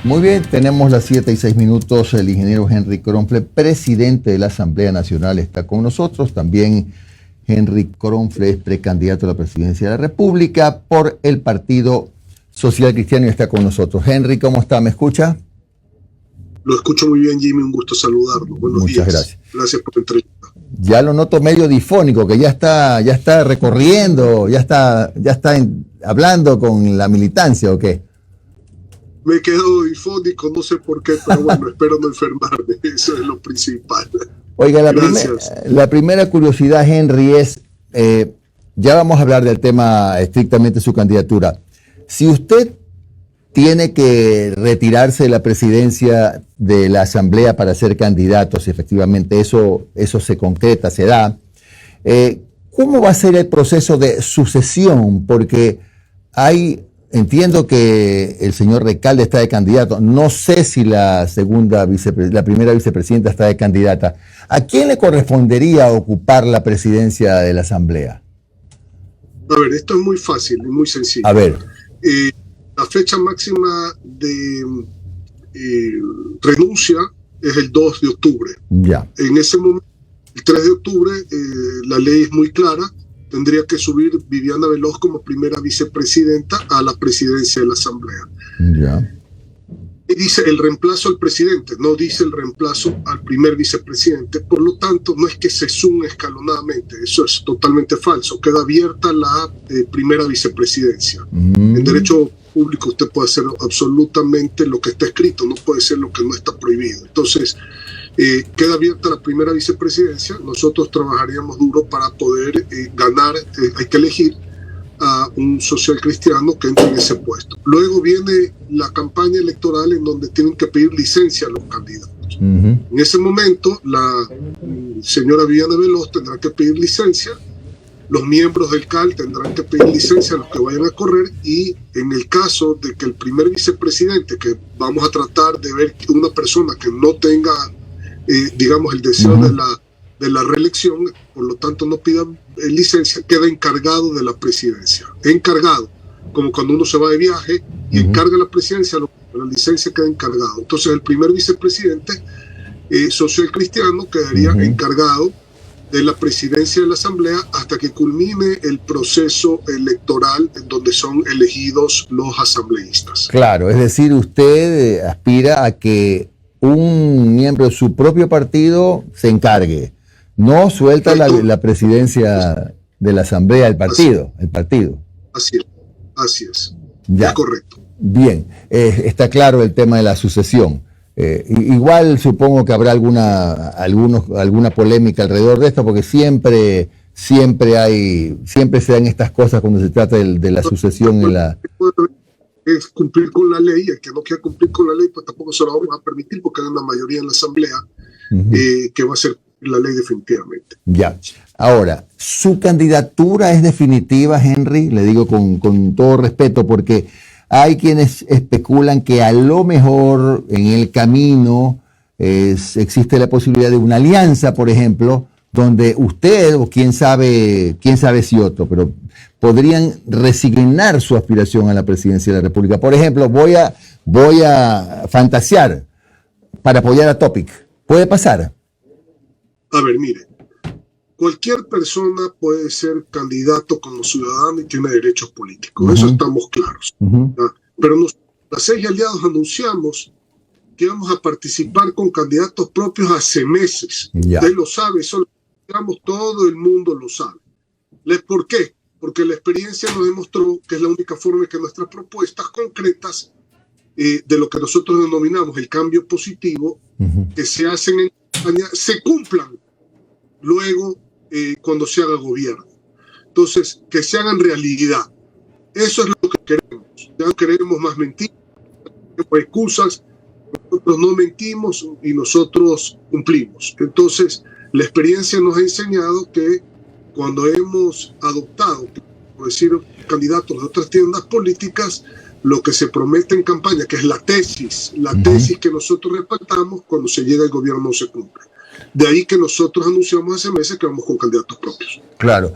Muy bien, tenemos las 7:06. El ingeniero Henry Kronfle, presidente de la Asamblea Nacional, está con nosotros. También Henry Kronfle es precandidato a la presidencia de la República por el Partido Social Cristiano y está con nosotros. Henry, ¿cómo está? ¿Me escucha? Lo escucho muy bien, Jimmy. Un gusto saludarlo. Buenos días. Muchas gracias. Gracias por la entrevista. Ya lo noto medio difónico, que ya está recorriendo, ya está hablando con la militancia, ¿o qué? Me quedo difónico, no sé por qué, pero bueno, espero no enfermarme. Eso es lo principal. Oiga, la primera curiosidad, Henry, es, ya vamos a hablar del tema estrictamente de su candidatura. Si usted tiene que retirarse de la presidencia de la Asamblea para ser candidato, si efectivamente eso se concreta, se da, ¿cómo va a ser el proceso de sucesión? Porque entiendo que el señor Recalde está de candidato, no sé si la primera vicepresidenta está de candidata. ¿A quién le correspondería ocupar la presidencia de la Asamblea? A ver, esto es muy fácil y muy sencillo. A ver. La fecha máxima de renuncia es el 2 de octubre. Ya. En ese momento, el 3 de octubre, la ley es muy clara, tendría que subir Viviana Veloz como primera vicepresidenta a la presidencia de la Asamblea. Ya. Y dice el reemplazo al presidente, no dice el reemplazo al primer vicepresidente, por lo tanto no es que se sume escalonadamente, eso es totalmente falso, queda abierta la primera vicepresidencia. En derecho público usted puede hacer absolutamente lo que está escrito, no puede ser lo que no está prohibido. Entonces, queda abierta la primera vicepresidencia, nosotros trabajaríamos duro para poder ganar, hay que elegir a un social cristiano que entre en ese puesto. Luego viene la campaña electoral en donde tienen que pedir licencia a los candidatos. En ese momento, la señora Viviana Veloz tendrá que pedir licencia, los miembros del CAL tendrán que pedir licencia a los que vayan a correr y en el caso de que el primer vicepresidente, que vamos a tratar de ver una persona que no tenga, digamos, el deseo de la reelección, por lo tanto no pida licencia, queda encargado de la presidencia. Encargado, como cuando uno se va de viaje y encarga la presidencia, la licencia queda encargado. Entonces el primer vicepresidente social cristiano quedaría encargado de la presidencia de la Asamblea hasta que culmine el proceso electoral en donde son elegidos los asambleístas. Claro, es decir, usted aspira a que un miembro de su propio partido se encargue, no suelta la presidencia de la Asamblea del partido, el partido. Así es. Ya. Es correcto. Bien, está claro el tema de la sucesión. Igual supongo que habrá alguna polémica alrededor de esto, porque siempre se dan estas cosas cuando se trata de la sucesión en la... Es cumplir con la ley. El que no quiera cumplir con la ley, pues tampoco se lo vamos a permitir, porque hay una mayoría en la Asamblea que va a hacer la ley definitivamente. Ya. Ahora, ¿su candidatura es definitiva, Henry? Le digo con todo respeto, porque hay quienes especulan que a lo mejor en el camino existe la posibilidad de una alianza, por ejemplo, donde usted o quién sabe si otro, pero podrían resignar su aspiración a la presidencia de la República. Por ejemplo, voy a fantasear para apoyar a Topic. ¿Puede pasar? A ver, mire, cualquier persona puede ser candidato como ciudadano y tiene derechos políticos, eso estamos claros. Pero las 6 aliados anunciamos que íbamos a participar con candidatos propios hace meses. Usted lo sabe, eso lo digamos, todo el mundo lo sabe. ¿Por qué? Porque la experiencia nos demostró que es la única forma en que nuestras propuestas concretas de lo que nosotros denominamos el cambio positivo que se hacen en España se cumplan luego cuando se haga gobierno. Entonces, que se hagan realidad. Eso es lo que queremos. Ya no queremos más mentiras, excusas. Nosotros no mentimos y nosotros cumplimos. Entonces, la experiencia nos ha enseñado que cuando hemos adoptado, por decir, candidatos de otras tiendas políticas, lo que se promete en campaña, que es la tesis que nosotros respaldamos, cuando se llega al gobierno no se cumple. De ahí que nosotros anunciamos hace meses que vamos con candidatos propios. Claro.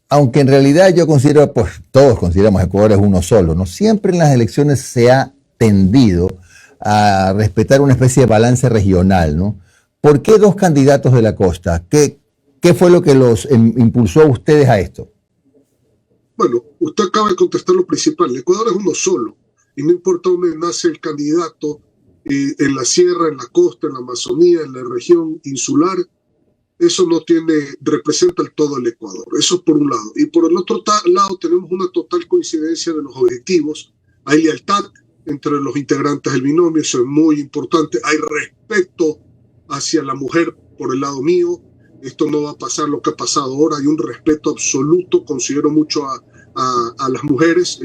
Aunque en realidad yo considero, pues todos consideramos que Ecuador es uno solo, ¿no? Siempre en las elecciones se ha tendido a respetar una especie de balance regional, ¿no? ¿Por qué dos candidatos de la costa? ¿Qué fue lo que los impulsó a ustedes a esto? Bueno, usted acaba de contestar lo principal. El Ecuador es uno solo y no importa dónde nace el candidato, en la sierra, en la costa, en la Amazonía, en la región insular, eso no representa el todo el Ecuador. Eso por un lado. Y por el otro lado tenemos una total coincidencia de los objetivos. Hay lealtad entre los integrantes del binomio, eso es muy importante. Hay respeto hacia la mujer por el lado mío. Esto no va a pasar lo que ha pasado ahora. Hay un respeto absoluto. Considero mucho a las mujeres.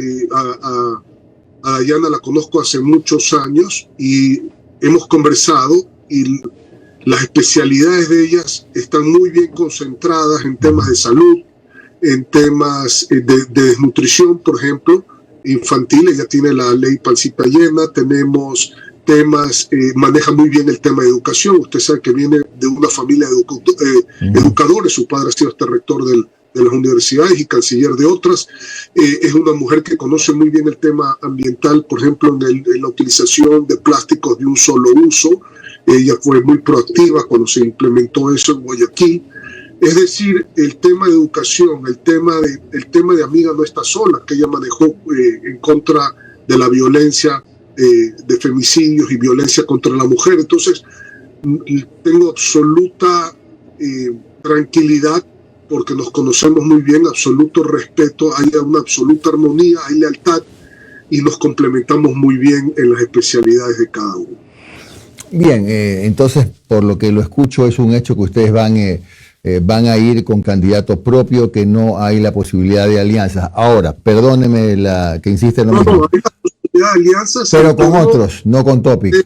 A Dayana la conozco hace muchos años y hemos conversado y las especialidades de ellas están muy bien concentradas en temas de salud, en temas de desnutrición, por ejemplo, infantil. Ella tiene la ley Pancita Llena. Tenemos temas, maneja muy bien el tema de educación. Usted sabe que viene de una familia de educadores. Su padre ha sido hasta rector de las universidades y canciller de otras. Es una mujer que conoce muy bien el tema ambiental, por ejemplo, en la utilización de plásticos de un solo uso. Ella fue muy proactiva cuando se implementó eso en Guayaquil. Es decir, el tema de educación, el tema de Amiga no está sola, que ella manejó en contra de la violencia, de femicidios y violencia contra la mujer. Entonces, tengo absoluta tranquilidad porque nos conocemos muy bien, absoluto respeto, hay una absoluta armonía, hay lealtad y nos complementamos muy bien en las especialidades de cada uno. Bien, entonces, por lo que lo escucho, es un hecho que ustedes van a ir con candidato propio, que no hay la posibilidad de alianzas. Ahora, perdóneme que insiste en lo mismo. No, hay la posibilidad de alianzas. Pero con otros, no con Topic.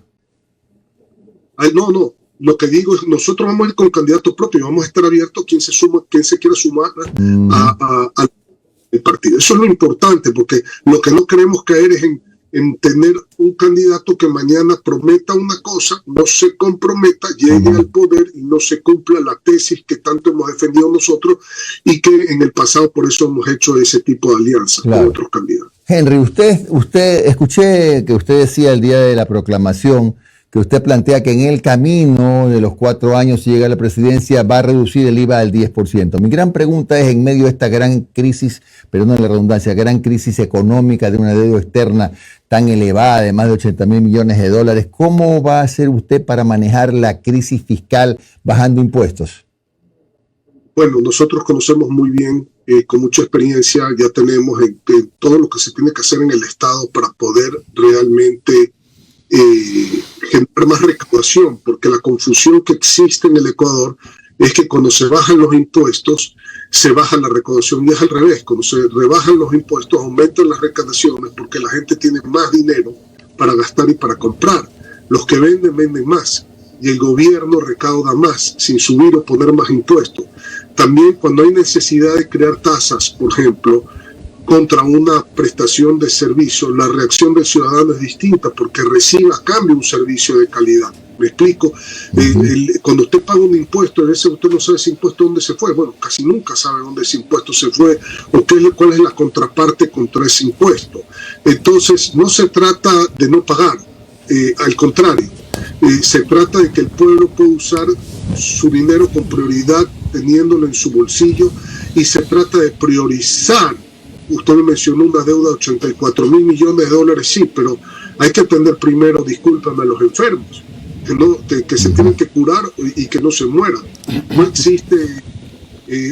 No. Lo que digo es, nosotros vamos a ir con candidato propio, vamos a estar abiertos quien se quiera sumar al partido. Eso es lo importante, porque lo que no queremos caer es en tener un candidato que mañana prometa una cosa, no se comprometa, llegue al poder y no se cumpla la tesis que tanto hemos defendido nosotros y que en el pasado por eso hemos hecho ese tipo de alianzas con otros candidatos. Henry, usted escuché que usted decía el día de la proclamación que usted plantea que en el camino de los 4 años, si llega a la presidencia, va a reducir el IVA al 10%. Mi gran pregunta es, en medio de esta gran crisis, perdón la redundancia, gran crisis económica de una deuda externa tan elevada de más de 80.000 millones de dólares, ¿cómo va a hacer usted para manejar la crisis fiscal bajando impuestos? Bueno, nosotros conocemos muy bien, con mucha experiencia, ya tenemos en todo lo que se tiene que hacer en el Estado para poder realmente generar más recaudación, porque la confusión que existe en el Ecuador es que cuando se bajan los impuestos se baja la recaudación, y es al revés. Cuando se rebajan los impuestos aumentan las recaudaciones porque la gente tiene más dinero para gastar y para comprar. Los que venden más y el gobierno recauda más sin subir o poner más impuestos. También cuando hay necesidad de crear tasas, por ejemplo, contra una prestación de servicio, la reacción del ciudadano es distinta porque recibe a cambio un servicio de calidad. ¿Me explico? Cuando usted paga un impuesto, a veces usted no sabe ese impuesto dónde se fue. Bueno, casi nunca sabe dónde ese impuesto se fue o cuál es la contraparte contra ese impuesto. Entonces, no se trata de no pagar, al contrario, se trata de que el pueblo pueda usar su dinero con prioridad, teniéndolo en su bolsillo, y se trata de priorizar. Usted me mencionó una deuda de 84.000 millones de dólares, sí, pero hay que atender primero, discúlpame, a los enfermos, que se tienen que curar y que no se mueran. No existe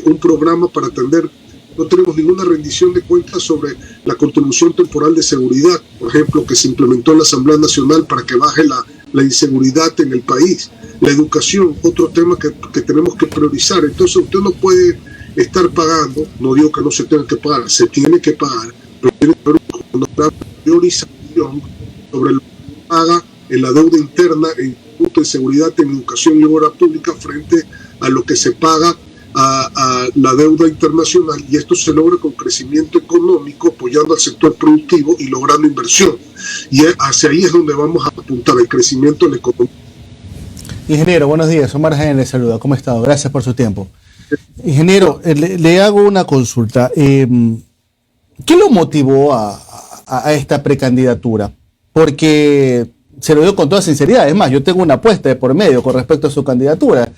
un programa para atender, no tenemos ninguna rendición de cuentas sobre la contribución temporal de seguridad, por ejemplo, que se implementó en la Asamblea Nacional para que baje la inseguridad en el país. La educación, otro tema que tenemos que priorizar. Entonces usted no puede estar pagando, no digo que no se tenga que pagar, se tiene que pagar, pero tiene que haber una priorización sobre lo que paga en la deuda interna, en seguridad, en educación y obra pública frente a lo que se paga a la deuda internacional, y esto se logra con crecimiento económico, apoyando al sector productivo y logrando inversión. Y hacia ahí es donde vamos a apuntar, el crecimiento de la economía. Ingeniero, buenos días. Omar Jaén le saluda. ¿Cómo ha estado? Gracias por su tiempo. Ingeniero, le hago una consulta. ¿Qué lo motivó a esta precandidatura? porque se lo digo con toda sinceridad. Es más, yo tengo una apuesta de por medio con respecto a su candidatura.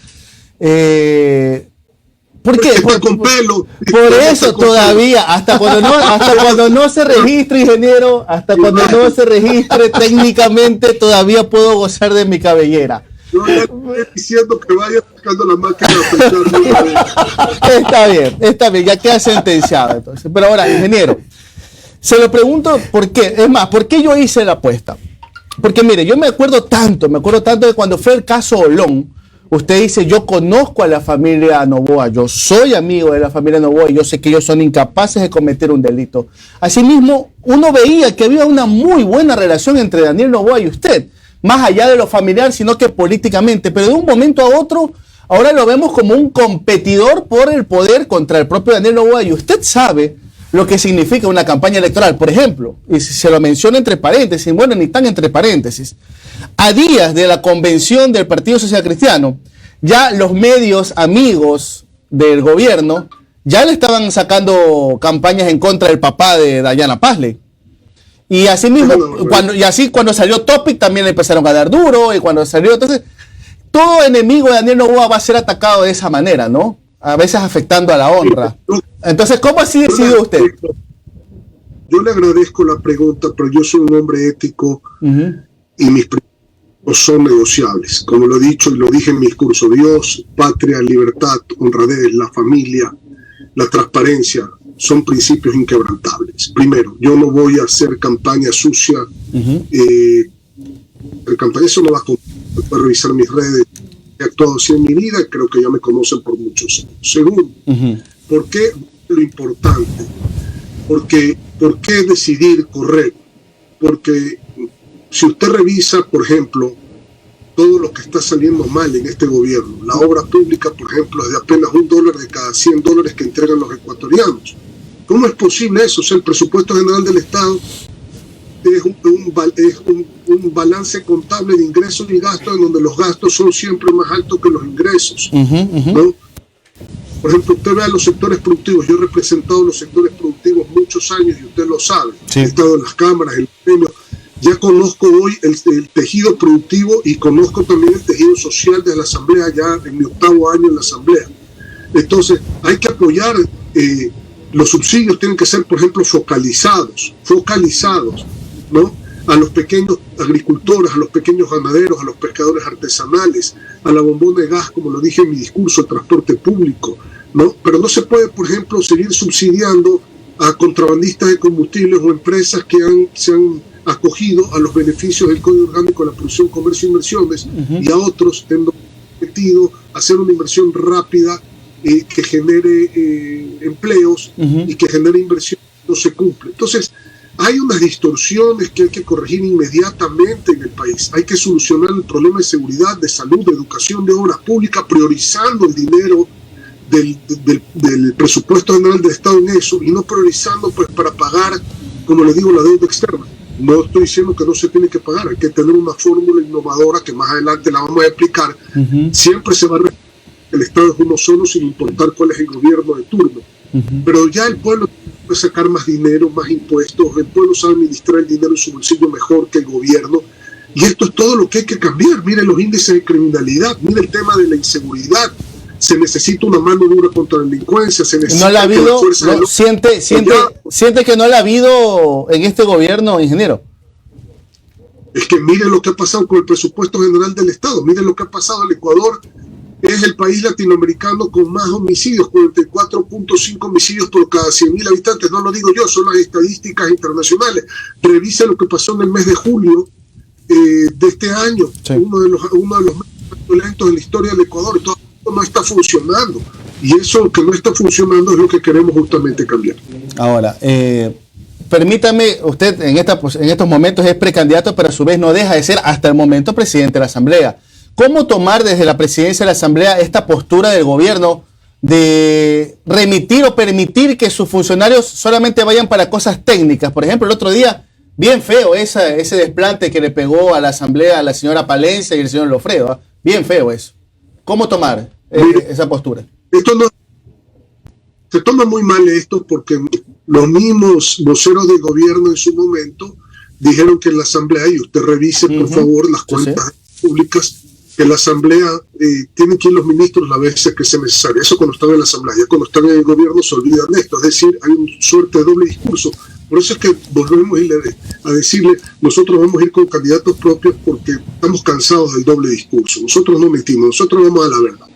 ¿Por qué? Por eso todavía, hasta cuando no se registre, ingeniero, hasta cuando no se registre técnicamente, todavía puedo gozar de mi cabellera. Yo le estoy diciendo que vaya sacando la máquina de Está bien, ya queda sentenciado entonces. Pero ahora, ingeniero, se lo pregunto por qué. Es más, ¿por qué yo hice la apuesta? Porque mire, yo me acuerdo tanto de cuando fue el caso Olón. Usted dice, yo conozco a la familia Noboa, yo soy amigo de la familia Noboa y yo sé que ellos son incapaces de cometer un delito. Asimismo, uno veía que había una muy buena relación entre Daniel Noboa y usted, más allá de lo familiar, sino que políticamente. Pero de un momento a otro, ahora lo vemos como un competidor por el poder contra el propio Daniel Noboa y usted sabe lo que significa una campaña electoral. Por ejemplo, y si se lo menciona entre paréntesis, bueno, ni tan entre paréntesis, a días de la convención del Partido Social Cristiano, ya los medios amigos del gobierno ya le estaban sacando campañas en contra del papá de Dayana Pazley. Y así mismo, cuando salió Topic también le empezaron a dar duro, y cuando salió, entonces, todo enemigo de Daniel Noboa va a ser atacado de esa manera, ¿no? A veces afectando a la honra. Entonces, ¿cómo así decidió usted? Yo le agradezco la pregunta, pero yo soy un hombre ético y mis principios son negociables. Como lo he dicho y lo dije en mi discurso, Dios, patria, libertad, honradez, la familia, la transparencia, son principios inquebrantables. Primero, yo no voy a hacer campaña sucia. Campaña, eso no va a revisar mis redes. He actuado así en mi vida, creo que ya me conocen por muchos años. Segundo, ¿por qué lo importante? ¿Por qué decidir correr? Porque si usted revisa, por ejemplo, todo lo que está saliendo mal en este gobierno, la obra pública, por ejemplo, es de apenas $1 de cada $100 que entregan los ecuatorianos. ¿Cómo es posible eso? O sea, el presupuesto general del Estado es un balance contable de ingresos y gastos en donde los gastos son siempre más altos que los ingresos, ¿no? Por ejemplo, usted vea los sectores productivos. Yo he representado los sectores productivos muchos años y usted lo sabe. Sí. He estado en las cámaras, en los premios. Ya conozco hoy el tejido productivo y conozco también el tejido social de la Asamblea, ya en mi 8º año en la Asamblea. Entonces, hay que apoyar. Los subsidios tienen que ser, por ejemplo, focalizados, ¿no? A los pequeños agricultores, a los pequeños ganaderos, a los pescadores artesanales, a la bombona de gas, como lo dije en mi discurso, el transporte público, ¿no? Pero no se puede, por ejemplo, seguir subsidiando a contrabandistas de combustibles o empresas que se han acogido a los beneficios del Código Orgánico de la Producción, Comercio e Inversiones y a otros en objetivo hacer una inversión rápida que genere empleos y que genere inversión, no se cumple. Entonces, hay unas distorsiones que hay que corregir inmediatamente en el país. Hay que solucionar el problema de seguridad, de salud, de educación, de obras públicas, priorizando el dinero del presupuesto general del Estado en eso y no priorizando pues para pagar, como les digo, la deuda externa. No estoy diciendo que no se tiene que pagar, hay que tener una fórmula innovadora que más adelante la vamos a explicar. Siempre se va a el Estado es uno solo sin importar cuál es el gobierno de turno. Pero ya el pueblo puede sacar más dinero, más impuestos, el pueblo sabe administrar el dinero en su bolsillo mejor que el gobierno, y esto es todo lo que hay que cambiar. Miren los índices de criminalidad, miren el tema de la inseguridad, se necesita una mano dura contra la delincuencia, se necesita no la ha habido, siente que no la ha habido en este gobierno, ingeniero. Es que miren lo que ha pasado con el presupuesto general del Estado, miren lo que ha pasado en Ecuador. Es el país latinoamericano con más homicidios, 44.5 homicidios por cada 100.000 habitantes. No lo digo yo, son las estadísticas internacionales. Revisa lo que pasó en el mes de julio de este año, sí. uno de los más violentos en la historia del Ecuador. Todo no está funcionando. Y eso que no está funcionando es lo que queremos justamente cambiar. Ahora, permítame, usted en estos momentos es precandidato, pero a su vez no deja de ser hasta el momento presidente de la Asamblea. ¿Cómo tomar desde la presidencia de la Asamblea esta postura del gobierno de remitir o permitir que sus funcionarios solamente vayan para cosas técnicas? Por ejemplo, el otro día, bien feo ese desplante que le pegó a la Asamblea a la señora Palencia y el señor Lofredo, ¿eh? Bien feo eso. ¿Cómo tomar esa postura? Esto no, se toma muy mal esto porque los mismos voceros del gobierno en su momento dijeron que en la Asamblea, y usted revise por favor las cuentas públicas, que la Asamblea tienen que ir los ministros las veces que sea necesario. Eso cuando están en la Asamblea. Ya cuando están en el gobierno se olvidan de esto. Es decir, hay una suerte de doble discurso. Por eso es que volvemos a decirle, nosotros vamos a ir con candidatos propios porque estamos cansados del doble discurso. Nosotros no mentimos, nosotros vamos a la verdad.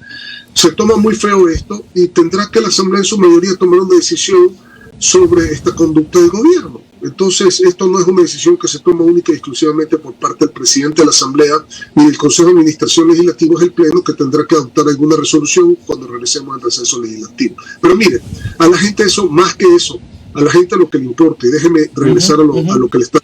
Se toma muy feo esto y tendrá que la Asamblea en su mayoría tomar una decisión sobre esta conducta del gobierno. Entonces, esto no es una decisión que se toma única y exclusivamente por parte del presidente de la Asamblea ni del Consejo de Administración Legislativo, es el Pleno que tendrá que adoptar alguna resolución cuando regresemos al receso legislativo. Pero mire, a la gente eso, más que eso, a la gente lo que le importa, y déjeme regresar a lo que le está,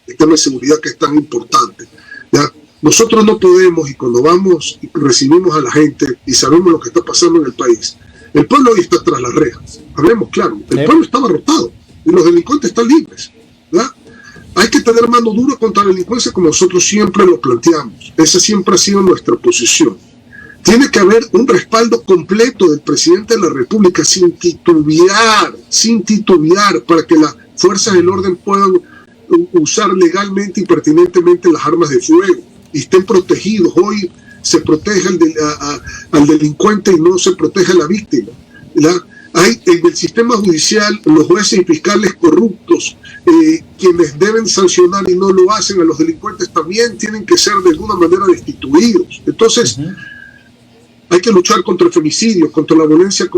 el tema de seguridad que es tan importante, ¿ya? Nosotros no podemos, y cuando vamos y recibimos a la gente y sabemos lo que está pasando en el país, el pueblo hoy está tras las rejas, hablemos claro, el pueblo está abarrotado y los delincuentes están libres, ¿verdad? Hay que tener mano dura contra la delincuencia como nosotros siempre lo planteamos, esa siempre ha sido nuestra posición. Tiene que haber un respaldo completo del presidente de la República sin titubear, para que las fuerzas del orden puedan usar legalmente y pertinentemente las armas de fuego y estén protegidos. Hoy se protege al delincuente y no se protege a la víctima. Hay en el sistema judicial los jueces y fiscales corruptos, quienes deben sancionar y no lo hacen a los delincuentes también tienen que ser de alguna manera destituidos. Entonces, hay que luchar contra el femicidio, contra la violencia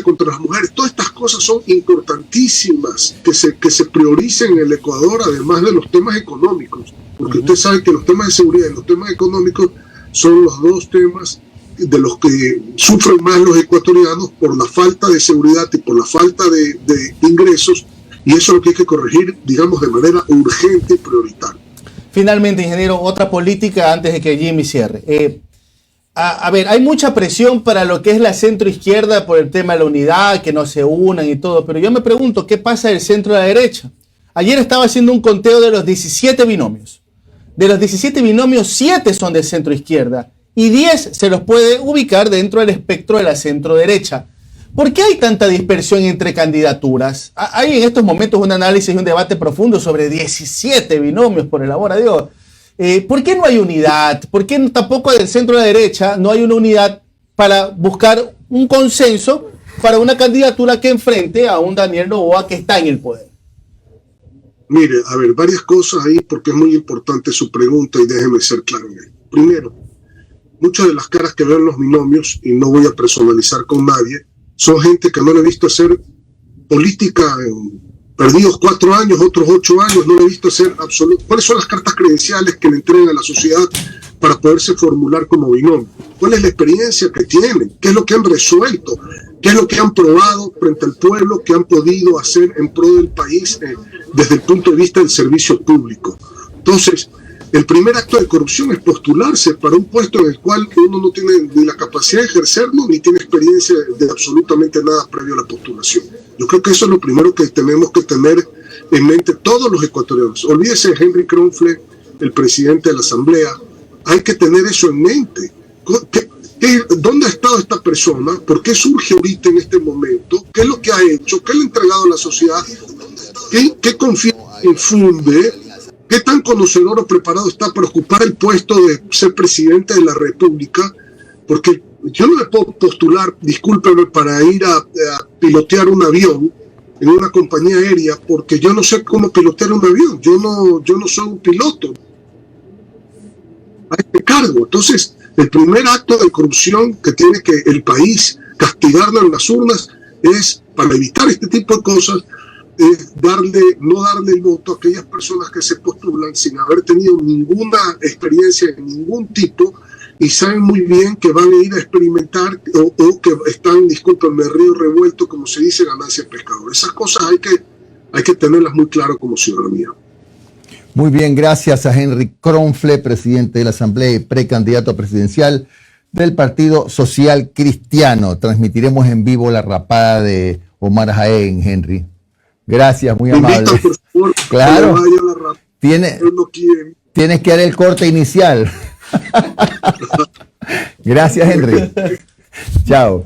contra las mujeres. Todas estas cosas son importantísimas que se prioricen en el Ecuador, además de los temas económicos. Porque usted sabe que los temas de seguridad y los temas económicos son los dos temas de los que sufren más los ecuatorianos por la falta de seguridad y por la falta de ingresos, y eso es lo que hay que corregir, digamos, de manera urgente y prioritaria. Finalmente, ingeniero, otra política antes de que Jimmy cierre. A ver, hay mucha presión para lo que es la centro-izquierda por el tema de la unidad, que no se unan y todo, pero yo me pregunto, ¿qué pasa del centro a la derecha? Ayer estaba haciendo un conteo de los 17 binomios. De los 17 binomios, 7 son de centro-izquierda y 10 se los puede ubicar dentro del espectro de la centro-derecha. ¿Por qué hay tanta dispersión entre candidaturas? Hay en estos momentos un análisis y un debate profundo sobre 17 binomios, por el amor a Dios. ¿Por qué no hay unidad? ¿Por qué tampoco del centro a la derecha no hay una unidad para buscar un consenso para una candidatura que enfrente a un Daniel Noboa que está en el poder? Mire, a ver, varias cosas ahí porque es muy importante su pregunta y déjeme ser claro en ello. Primero, muchas de las caras que veo en los binomios, y no voy a personalizar con nadie, son gente que no le he visto hacer política perdidos 4 años, otros 8 años, no le he visto hacer absoluto. ¿Cuáles son las cartas credenciales que le entregan a la sociedad para poderse formular como binomio? ¿Cuál es la experiencia que tienen? ¿Qué es lo que han resuelto? ¿Qué es lo que han probado frente al pueblo? ¿Qué han podido hacer en pro del país desde el punto de vista del servicio público? Entonces, el primer acto de corrupción es postularse para un puesto en el cual uno no tiene ni la capacidad de ejercerlo ni tiene experiencia de absolutamente nada previo a la postulación. Yo creo que eso es lo primero que tenemos que tener en mente todos los ecuatorianos. Olvídese de Henry Kronfle, el presidente de la Asamblea. Hay que tener eso en mente. ¿Dónde ha estado esta persona? ¿Por qué surge ahorita en este momento? ¿Qué es lo que ha hecho? ¿Qué le ha entregado a la sociedad? ¿Qué confianza infunde? ¿Qué tan conocedor o preparado está para ocupar el puesto de ser presidente de la República? Porque yo no me puedo postular, discúlpeme, para ir a pilotear un avión en una compañía aérea, porque yo no sé cómo pilotear un avión. Yo no soy un piloto a este cargo. Entonces, el primer acto de corrupción que tiene que el país castigarlo en las urnas es, para evitar este tipo de cosas, no darle el voto a aquellas personas que se postulan sin haber tenido ninguna experiencia de ningún tipo y saben muy bien que van a ir a experimentar o que están, discúlpenme, río revuelto, como se dice, ganancia de pescador. Esas cosas hay que tenerlas muy claro como ciudadanía. Muy bien, gracias a Henry Kronfle, presidente de la Asamblea y precandidato presidencial del Partido Social Cristiano. Transmitiremos en vivo la rapada de Omar Jaén, Henry. Gracias, muy amable. Invita, por favor, claro, tienes que dar el corte inicial. Gracias, Henry. Chao.